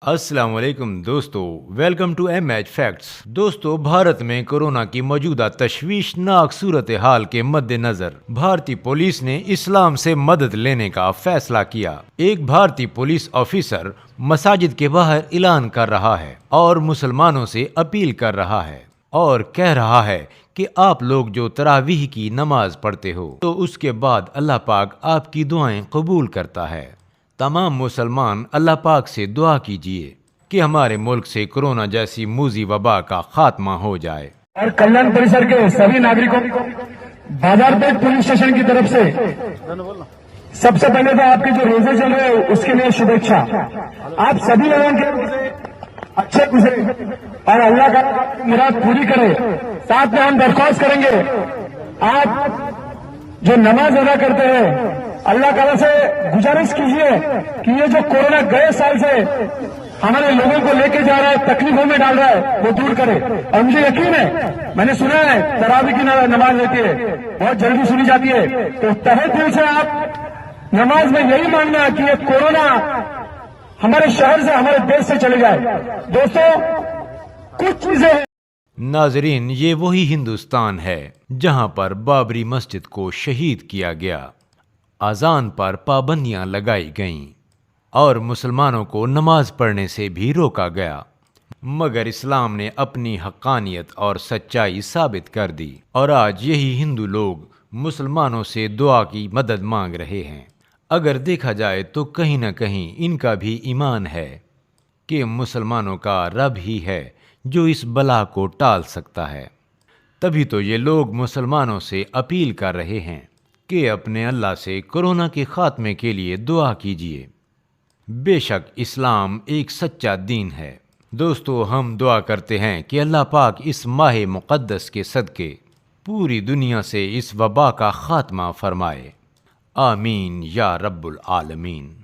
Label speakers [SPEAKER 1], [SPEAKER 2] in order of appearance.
[SPEAKER 1] अस्सलाम वालेकुम दोस्तों, welcome to M H facts. दोस्तों, भारत में कोरोना की मौजूदा तशवीशनाक सूरत हाल के मद्देनजर भारतीय पुलिस ने इस्लाम से मदद लेने का फैसला किया। एक भारतीय पुलिस ऑफिसर मसाजिद के बाहर ऐलान कर रहा है और मुसलमानों से अपील कर रहा है और कह रहा है कि आप लोग जो तरावीह की नमाज पढ़ते हो तो उसके बाद अल्लाह पाक आपकी दुआएं कबूल करता है। तमाम मुसलमान अल्लाह पाक से दुआ कीजिए कि हमारे मुल्क से कोरोना जैसी मूजी वबा का खात्मा हो जाए।
[SPEAKER 2] और कल्याण परिसर के सभी नागरिकों बाजारपेट पुलिस स्टेशन की तरफ से सबसे पहले तो आपके जो रोजे चल रहे हैं उसके लिए शुभेच्छा। आप सभी लोगों के अच्छे गुजरे और अल्लाह का मुराद पूरी करे। साथ में हम दरख्वास्त करेंगे, आप जो नमाज अदा करते हैं अल्लाह ताला से गुजारिश कीजिए कि ये जो कोरोना गए साल से हमारे लोगों को लेके जा रहा है, तकलीफों में डाल रहा है, वो दूर करे। और मुझे यकीन है, मैंने सुना है तरावी की नमाज होती है, बहुत जल्दी सुनी जाती है, तो तहे दिल से आप नमाज में यही मांगना है कि ये कोरोना हमारे शहर से, हमारे देश से चले जाए। दोस्तों, कुछ चीजें
[SPEAKER 1] नाजरीन, ये वही हिंदुस्तान है जहां पर बाबरी मस्जिद को शहीद किया गया, अजान पर पाबंदियां लगाई गईं और मुसलमानों को नमाज पढ़ने से भी रोका गया, मगर इस्लाम ने अपनी हक्कानियत और सच्चाई साबित कर दी और आज यही हिंदू लोग मुसलमानों से दुआ की मदद मांग रहे हैं। अगर देखा जाए तो कहीं न कहीं इनका भी ईमान है कि मुसलमानों का रब ही है जो इस बला को टाल सकता है। तभी तो ये लोग मुसलमानों से अपील कर रहे हैं कि अपने अल्लाह से कोरोना के खात्मे के लिए दुआ कीजिए। बेशक इस्लाम एक सच्चा दीन है। दोस्तों, हम दुआ करते हैं कि अल्लाह पाक इस माह मुक़द्दस के सदके पूरी दुनिया से इस वबा का खात्मा फरमाए। आमीन या रब्बुल आलमीन।